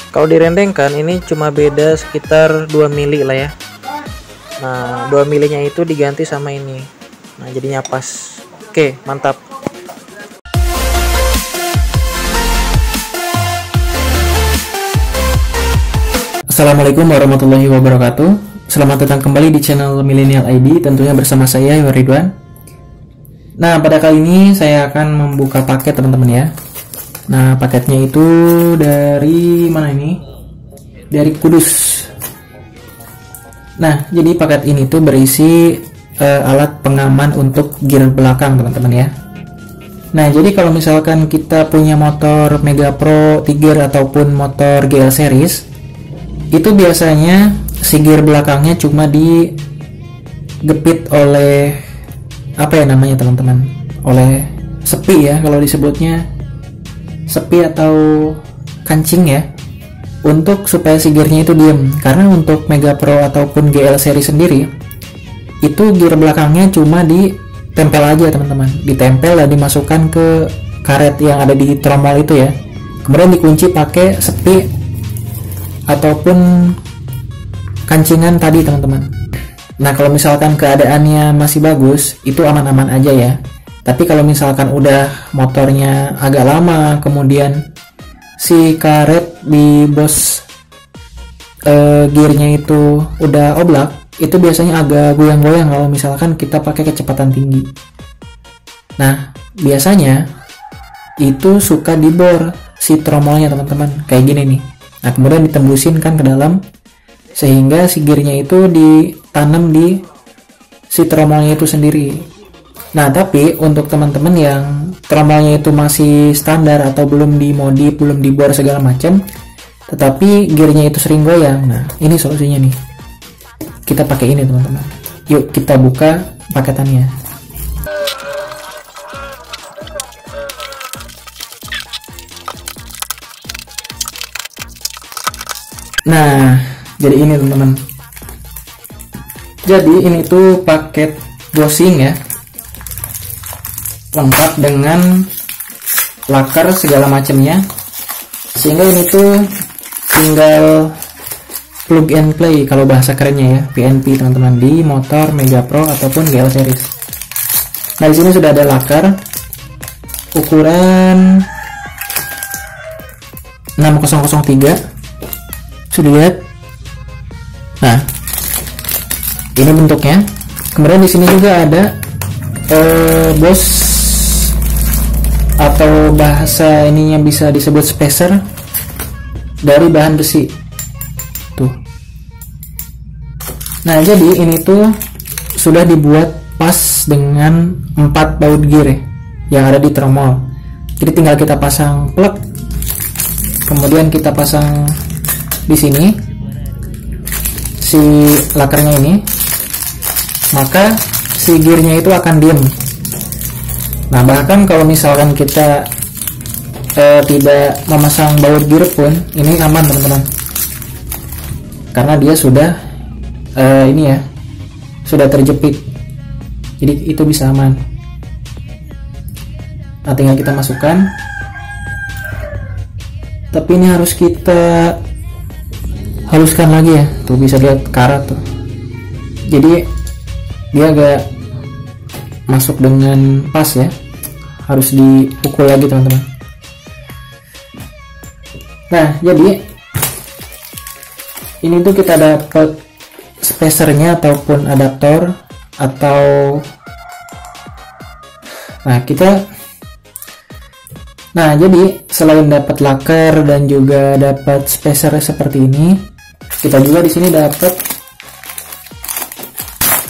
Kalau direndengkan ini cuma beda sekitar 2 mili lah ya. Nah 2 milinya itu diganti sama ini. Nah jadinya pas. Oke, mantap. Assalamualaikum warahmatullahi wabarakatuh. Selamat datang kembali di channel Millennial ID, tentunya bersama saya Ridwan. Nah, pada kali ini saya akan membuka paket teman-teman ya. Nah, paketnya itu dari mana ini? Dari Kudus. Nah, jadi paket ini tuh berisi alat pengaman untuk gear belakang teman-teman ya. Nah, jadi kalau misalkan kita punya motor Mega Pro Tiger ataupun motor GL Series, itu biasanya si gear belakangnya cuma digepit oleh apa ya namanya teman-teman, oleh sepi ya, kalau disebutnya sepi atau kancing ya, untuk supaya si gearnya itu diem. Karena untuk Mega Pro ataupun GL series sendiri itu gear belakangnya cuma ditempel aja teman-teman, ditempel dan dimasukkan ke karet yang ada di tromol itu ya, kemudian dikunci pakai sepi ataupun kancingan tadi teman-teman. Nah, kalau misalkan keadaannya masih bagus, itu aman-aman aja ya. Tapi kalau misalkan udah motornya agak lama, kemudian si karet di bos gearnya itu udah oblak, itu biasanya agak goyang-goyang kalau misalkan kita pakai kecepatan tinggi. Nah, biasanya itu suka dibor si tromolnya teman-teman, kayak gini nih. Nah, kemudian ditembusin kan ke dalam, sehingga si gearnya itu ditanam di si tromolnya itu sendiri. Nah, tapi untuk teman-teman yang tromolnya itu masih standar atau belum dimodif, belum dibor segala macam, tetapi gearnya itu sering goyang, nah ini solusinya nih. Kita pakai ini teman-teman. Yuk kita buka paketannya. Nah, jadi ini teman-teman. Jadi ini tuh paket bushing ya, lengkap dengan lakar segala macamnya, sehingga ini tuh tinggal plug and play kalau bahasa kerennya ya, PNP teman-teman, di motor Mega Pro ataupun GL series. Nah, di sini sudah ada lakar ukuran 6003. Sudah lihat? Nah, ini bentuknya. Kemudian di sini juga ada bos atau bahasa ininya bisa disebut spacer dari bahan besi. Tuh. Nah, jadi ini tuh sudah dibuat pas dengan 4 baut gear yang ada di tromol. Jadi tinggal kita pasang plug, kemudian kita pasang di sini si lakarnya ini, maka si gearnya itu akan diem. Nah, bahkan kalau misalkan kita tidak memasang baut gear pun ini aman teman-teman, karena dia sudah ini ya, sudah terjepit, jadi itu bisa aman. Nah, tinggal kita masukkan, tapi ini harus kita haluskan lagi ya, tuh bisa lihat karat tuh, jadi dia agak masuk dengan pas ya, harus dipukul lagi teman-teman. Nah, jadi ini tuh kita dapat spacernya ataupun adaptor, atau nah jadi selain dapat lakar dan juga dapat spacer seperti ini, kita juga di sini dapat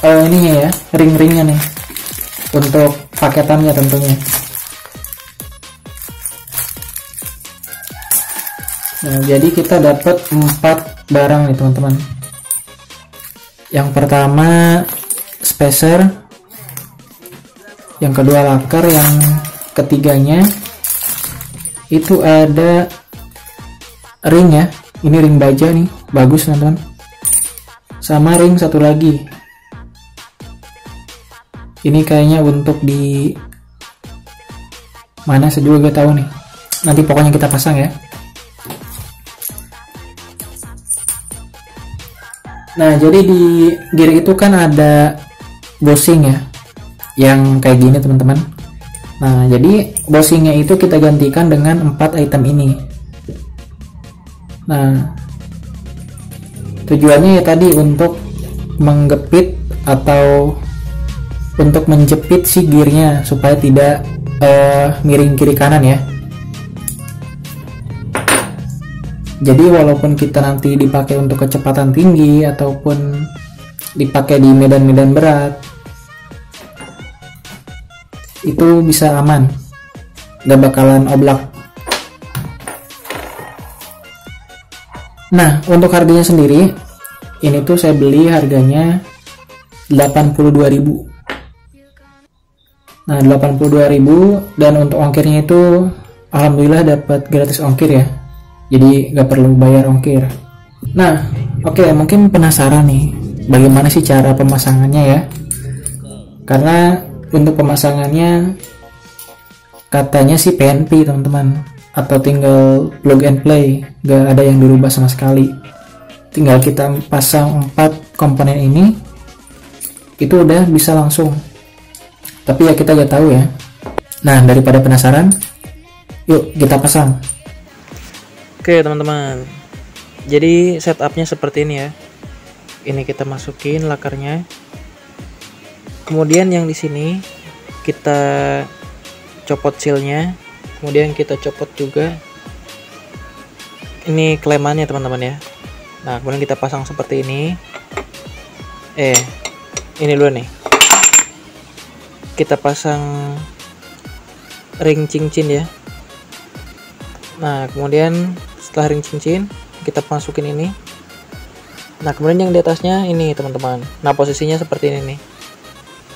ininya ya, ring-ringnya nih untuk paketannya tentunya. Nah, jadi kita dapat 4 barang nih teman-teman. Yang pertama spacer, yang kedua lakar, yang ketiganya itu ada ring ya. Ini ring baja nih, bagus teman-teman. Sama ring satu lagi. Ini kayaknya untuk di mana, saya juga gak tahu nih. Nanti pokoknya kita pasang ya. Nah, jadi di gear itu kan ada bushing ya, yang kayak gini teman-teman. Nah, jadi bushingnya itu kita gantikan dengan 4 item ini. Nah, tujuannya ya tadi untuk menggepit atau untuk menjepit si gearnya supaya tidak miring kiri kanan ya. Jadi walaupun kita nanti dipakai untuk kecepatan tinggi ataupun dipakai di medan-medan berat, itu bisa aman, gak bakalan oblak. Nah, untuk harganya sendiri, ini tuh saya beli harganya 82.000. Nah, 82.000, dan untuk ongkirnya itu alhamdulillah dapat gratis ongkir ya. Jadi gak perlu bayar ongkir. Nah, oke, mungkin penasaran nih bagaimana sih cara pemasangannya ya. Karena untuk pemasangannya katanya sih PNP teman-teman, atau tinggal plug and play, gak ada yang dirubah sama sekali. Tinggal kita pasang 4 komponen ini, itu udah bisa langsung. Tapi ya kita gak tahu ya. Nah, daripada penasaran, yuk kita pasang. Oke teman-teman, jadi setupnya seperti ini ya. Ini kita masukin lakarnya. Kemudian yang di sini kita copot sealnya. Kemudian kita copot juga ini klemannya teman-teman ya. Nah, kemudian kita pasang seperti ini. Ini dulu nih. Kita pasang ring cincin ya. Nah, kemudian setelah ring cincin kita masukin ini. Nah, kemudian yang di atasnya ini teman-teman. Nah, posisinya seperti ini nih.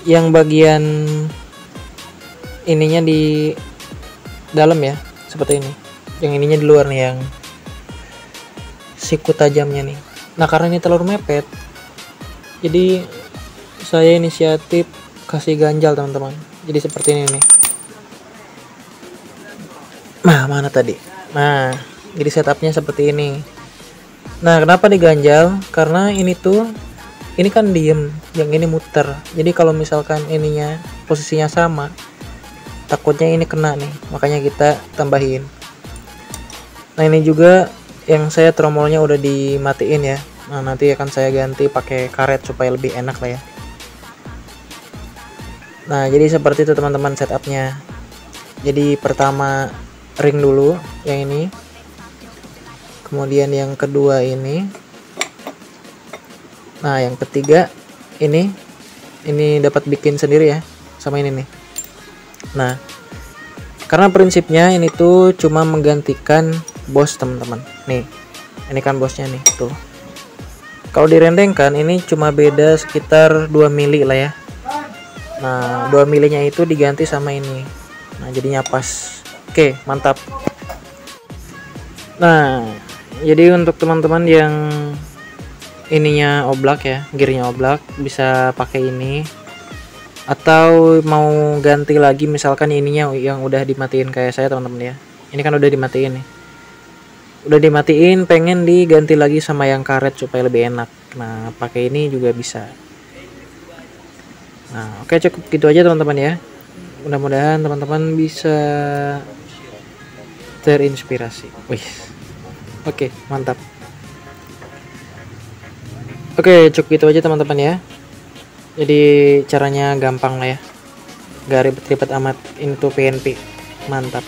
Yang bagian ininya di dalam ya, seperti ini. Yang ininya di luar nih, yang siku tajamnya nih. Nah, karena ini terlalu mepet, jadi saya inisiatif kasih ganjal teman-teman. Jadi seperti ini nih. Nah, mana tadi? Nah, jadi setupnya seperti ini. Nah, kenapa diganjal? Karena ini kan diem, yang ini muter. Jadi kalau misalkan ininya posisinya sama, takutnya ini kena nih, makanya kita tambahin. Nah, ini juga yang saya tromolnya udah dimatiin ya. Nah, nanti akan saya ganti pakai karet supaya lebih enak lah ya. Nah, jadi seperti itu teman-teman setupnya. Jadi pertama ring dulu yang ini, kemudian yang kedua ini, nah yang ketiga ini dapat bikin sendiri ya, sama ini nih. Nah, karena prinsipnya ini tuh cuma menggantikan bos teman-teman. Nih, ini kan bosnya nih tuh. Kalau direndengkan ini cuma beda sekitar 2 mili lah ya. Nah, 2 milinya itu diganti sama ini. Nah, jadinya pas. Oke, mantap. Nah, jadi untuk teman-teman yang ininya oblak ya, gearnya oblak, bisa pakai ini. Atau mau ganti lagi misalkan ininya yang udah dimatiin kayak saya teman-teman ya. Ini kan udah dimatiin nih. Udah dimatiin, pengen diganti lagi sama yang karet supaya lebih enak. Nah, pakai ini juga bisa. Nah, oke, cukup gitu aja teman-teman ya. Mudah-mudahan teman-teman bisa terinspirasi. Wih. Oke, mantap. Oke, cukup gitu aja teman-teman ya. Jadi caranya gampang lah ya. Gak ribet-ribet amat, into PNP. Mantap.